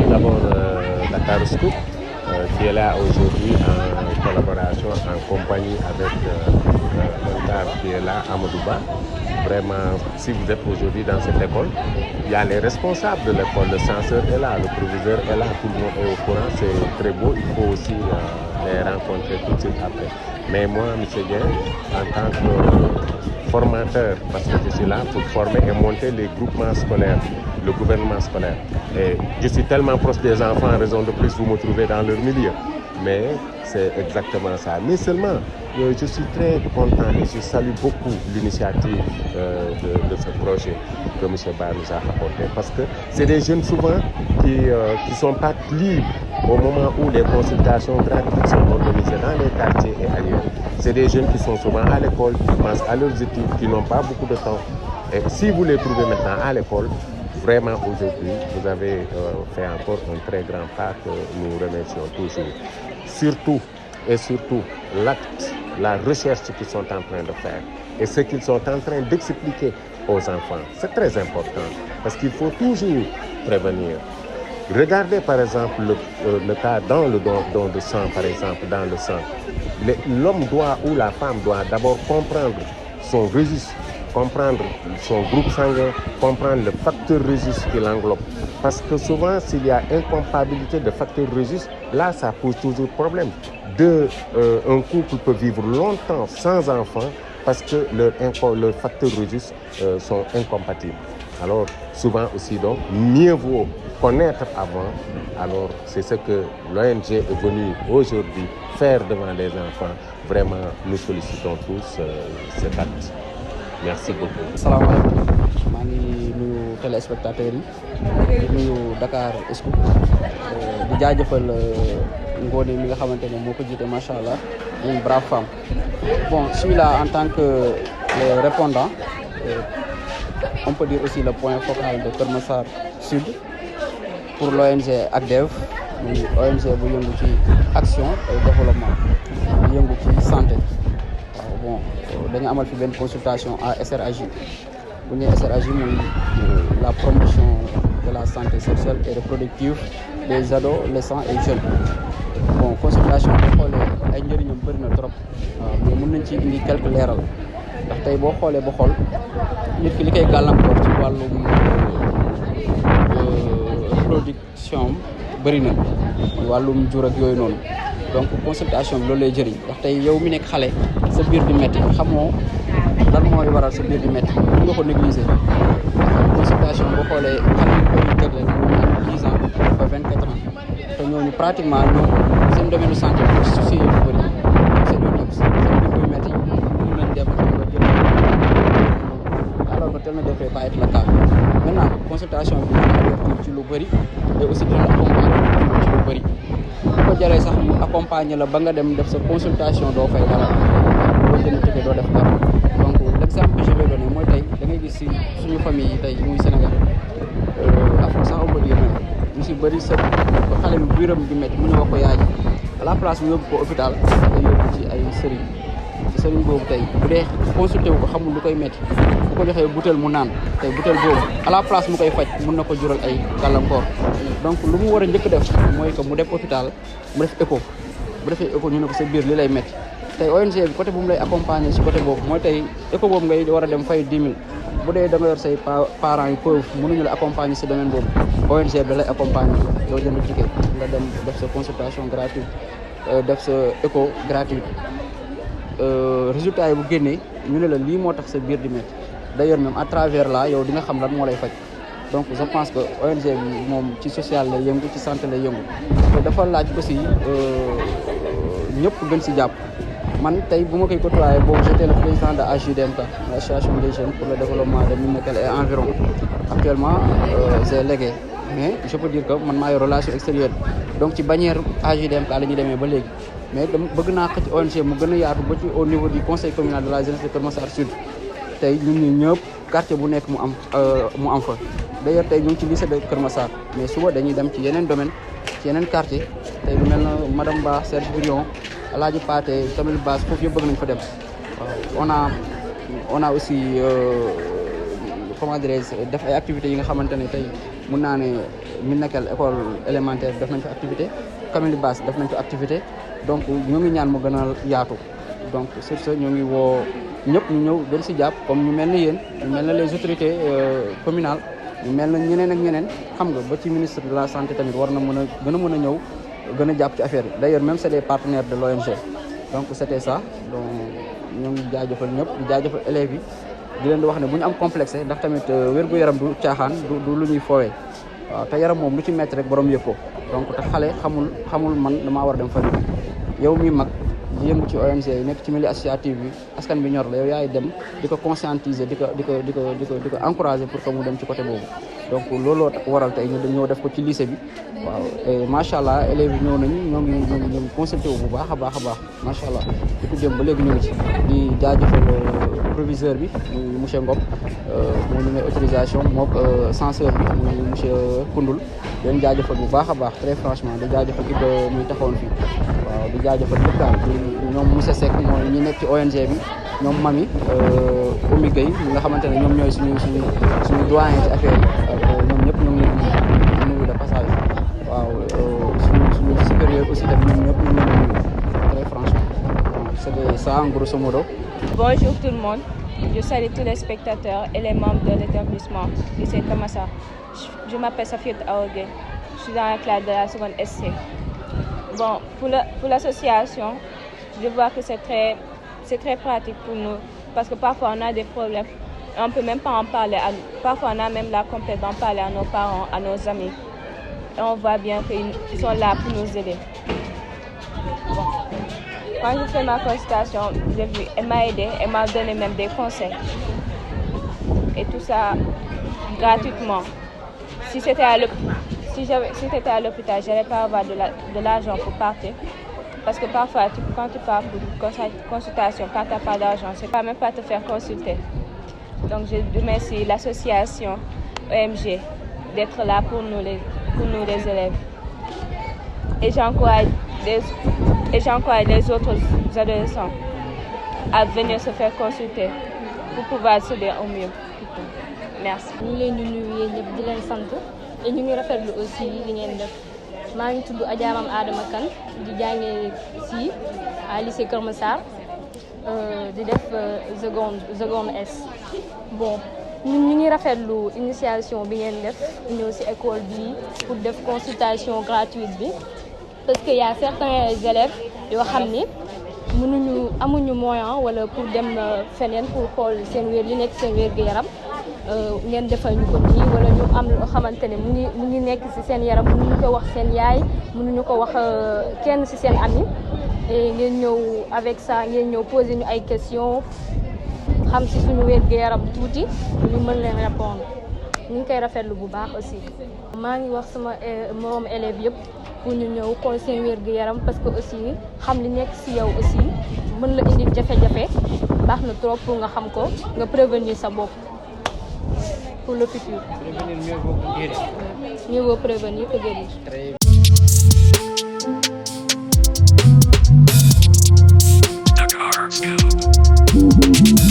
d'abord Dakar Scoop qui est là aujourd'hui en collaboration, en compagnie avec Montar qui est là, Amadouba. Vraiment, si vous êtes aujourd'hui dans cette école, il y a les responsables de l'école, le censeur est là, le proviseur est là, tout le monde est au courant, c'est très beau, il faut aussi les rencontrer tout de suite après. Mais moi, M. Dien, en tant que formateur, parce que je suis là pour former et monter les groupements scolaires, le gouvernement scolaire. Et je suis tellement proche des enfants, en raison de plus, vous me trouvez dans leur milieu. Mais c'est exactement ça. Mais seulement, je suis très content et je salue beaucoup l'initiative de ce projet que M. Ba nous a apporté. Parce que c'est des jeunes souvent qui ne sont pas libres au moment où les consultations gratuites sont organisées dans les quartiers et ailleurs. C'est des jeunes qui sont souvent à l'école, qui pensent à leurs études, qui n'ont pas beaucoup de temps. Et si vous les trouvez maintenant à l'école, vraiment aujourd'hui, vous avez fait encore un très grand pas que nous remercions toujours. Surtout et surtout l'acte, la recherche qu'ils sont en train de faire et ce qu'ils sont en train d'expliquer aux enfants. C'est très important parce qu'il faut toujours prévenir. Regardez par exemple le cas dans le don de sang, par exemple, dans le sang. L'homme doit ou la femme doit d'abord comprendre son registre, comprendre son groupe sanguin, comprendre le facteur registre qui l'englobe. Parce que souvent, s'il y a incompatibilité de facteur registre, là, ça pose toujours problème. Un couple peut vivre longtemps sans enfants parce que leurs facteurs registre sont incompatibles. Alors, souvent aussi, donc, mieux vaut connaître avant. Alors, c'est ce que l'ONG est venue aujourd'hui faire devant les enfants. Vraiment, nous sollicitons tous cet acte. Merci beaucoup. Asalaamaaleykum maa ngi nuyu téléspectateurs yi di nuyu Dakar Scoop di jaajëfal Ngoné mi nga xamante ne moo ko jiite macha allah une brave femme. Bon, je suis là en tant que répondant, on peut dire aussi le point focal de Keur Massar Sud pour l'ONG ACDEV, muy ONG bu yëngu ci action et développement bu yëngu ci santé. Bon, dañu amal fi benn consultation à SRAJ bu ñu nee SRAJ mooy la promotion de la santé sexuelle et reproductive des adolescents et jeunes. Bon, consultation boo xoolee ay njëriñam bëri na trop mais mën nañ ci indi quelques leeral ndax tey boo xoolee ba xool nit ki li koy gàllankoor ci wàllum reproduction bëri na wàllum jur ak yooyu noonu. Donc consultation bi loolu lay jëriñ ndax tey yow mi nekk xale sa biir di metti xamoo lan mooy waral sa biir di metti mën nga ko négliger ndax consultation boo xoolee xale yi koy jagleel ñu am 10 ans ba 24 ans te ñooñu pratiquement ñoom seen domaine de santé bi souci yu bëri seen yoon yëpp seen biir buy metti mën nañ dem xam nga jël alors que tel ne devrait pas être le cas. Maintenant consultation bi dina avertir ci lu bëri et aussi dina accompagner ci lu bëri. bu ko jaree sax mu accompagner la ba nga dem def sa consultation doo fay dara doo jënd ticket doo def dara. Donc l'exemple que je vais donner mooy tey da ngay gis si suñu famille yi tey muy Sénégal Afrique sax on peut dire même ñu si bëri sa xale bi biiram di métti mu ñu wax ko yaay à la place mu yóbbu ko hôpital nga yóbbu ci ay sëriñ ci sëriñ boobu tey bu dee consulté wu ko xamul lu koy métti bu ko joxee butéel mu naan tey butéel boobu à la place mu koy faj mun na ko jural ay gàllankoor. Donc lu mu war a njëkk def mooy que mu def hôpital mu def écho bu defee écho ñu ne ko sa biir li lay métti tey ONG bi côté bu mu lay accompagner si côté boobu mooy tey écho boobu ngay war a dem fay 10 000 bu dee da nga yor say parents yu pauvre mënuñu la accompagner si domaine boobu ONG bi da lay accompagner doo jënd ticket nga dem def sa consultation gratuite def sa écho gratuite résultat yi bu génnee ñu ne la lii moo tax sa biir di métti d'ailleurs même à travers là yow di nga xam lan moo lay faj. Donc je pense que ONG bi moom ci social lay yëngu ci santé lay yëngu te dafa laaj aussi ñëpp gën si jàpp man tey bu ma koy côtoyé boobu j'étais le président de AJDMK l'association des jeunes pour le développement de Mimekal et environ. Actuellement j'ai légué mais je peux dire que man maay relation extérieure donc ci bannière AJDMK la ñuy demee ba léegi mais dama bëgg naa xëcc ONG mu gën a yaatu ba ci au niveau du conseil communal de la jeunesse de Keur Massar Sud tey ñun ñi ñëpp quartier bu nekk mu am fa. D'ailleurs tey ñu ngi ci lycée de Keur Massar mais suba dañuy dem ci yeneen domaine ci yeneen quartier tey lu mel na madame Ba Serge Birion Alaaji Paate Tamil Bass foofu yëpp bëgg nañ fa dem waaw on a aussi comment dirais-je def ay activités yi nga xamante ne tey mun naa ne Minakel école élémentaire def nañ fa activité Camille Basse def nañ fa activité donc ñoo ngi ñaan mu gën a yaatu donc sur ce ñoo ngi woo ñëpp ñu ñëw gën si jàpp comme ñu mel ni yéen ñu mel na les autorités communales ñu mel na ñeneen ak ñeneen xam nga ba ci ministre de la santé tamit war na mën a gën a mën a ñëw gën a jàpp ci affaire yi d'ailleurs même c'est des partenaires de l'ONG donc c'était ça donc ñoo ngi jaajëfal ñëpp di jaajëfal élèves yi di leen di wax ne bu ñu am complexe ndax tamit wér-gu-yaram du caaxaan du lu ñuy foowee waaw te yaram moom lu ci metti rek borom yëg ko donc te xale xamul man damaa war a dem faju yow mi mag di yëngu ci ONG yi nekk ci milieu associatif bi askan bi ñor la yow yaay dem di ko conscientiser di ko encourager pour que mu dem ci côté boobu donc looloo waral tey ñu ñëw def ko ci lycée bi waaw et macha allah élèves yi ñëw nañu ñoo ngi consulté wu bu baax a baax macha allah di ko jëm ba léegi ñu ngi ci di jaajëfal proviseur bi muy monsieur Ngom moo ñu may autorisation mook censeur bi muy monsieur Koundoul leen jaajëfal bu baax a baax très franchement di jaajëfal Ibra muy taxawoon fii waaw di jaajëfal ñëpp daal ñoom monsieur Seck mooy ñi nekk ci ONG bi ñoom Mami Oumy Gueye ñi nga xamante ne ñoom ñooy suñu doyen ci affaire yi ñoom ñëpp ñu ngi nuyu de passage waaw suñu supérieur aussi tamit ñoom ñëpp ñu ngi nuyu très franchement c'était ça en grosso modo. Bonjour tout le monde, je salue tous les spectateurs et les membres de l'établissement lycée Kamassa. Je m'appelle Safiatou Awa Gueye, je suis dans la classe de la seconde SC. Bon, pour l'association, je vois que c'est très pratique pour nous parce que parfois on a des problèmes et on ne peut même pas en parler. Parfois on a même la compétence d'en parler à nos parents, à nos amis. Et on voit bien qu'ils sont là pour nous aider. Bon. Quand j'ai fait ma consultation, j'ai vu, elle m'a aidée, elle m'a donné même des conseils. Et tout ça gratuitement. Si c'était à l'hôpital, je n'allais pas avoir de l'argent pour partir. Parce que parfois, quand tu pars pour une consultation, quand tu n'as pas d'argent, c'est pas même pas te faire consulter. Donc je remercie l'association OMG d'être là pour nous les élèves. Et j'encourage les autres adolescents à venir se faire consulter pour pouvoir s'aider au mieux. Merci. ñu ngi leen di nuyu yéen ñëpp di leen sant et ñu ngi rafetlu aussi li ngeen def maa ngi tudd Adja Mame Adama Kane di jàngee ici à lycée Keur Massar di def seconde S. Bon ñun ñu ngi rafetlu initiation bi ngeen def ñëw ci école bi pour def consultation gratuite bi parce que y a certains élèves yoo xam ni amuñu moyen wala pour dem feneen pour xool seen li nekk seen wér-gu-yaram ngeen defal ñu ko nii wala ñu am loo xamante ne mu ngi nekk ci seen yaram mënuñu ko wax seen yaay mënuñu ko wax kenn ci seen ami et ngeen ñëw avec ça ngeen ñëw poser ñu ay questions xam ci suñu wér-gu-yaram tuuti ñu mën leen répondre ñu ngi koy rafetlu bu baax aussi. maa ngi wax sama moroom élèves yëpp pour ñu ñëw xool seen wér-gu-yaram parce que aussi xam li nekk ci yow aussi mën la indi jafe-jafe baax na trop pour nga xam ko nga prévenir sa bopp pour le futur. Prévenir mieux vaut que guérir. Mieux vaut prévenir que guérir. Dakar Scoop.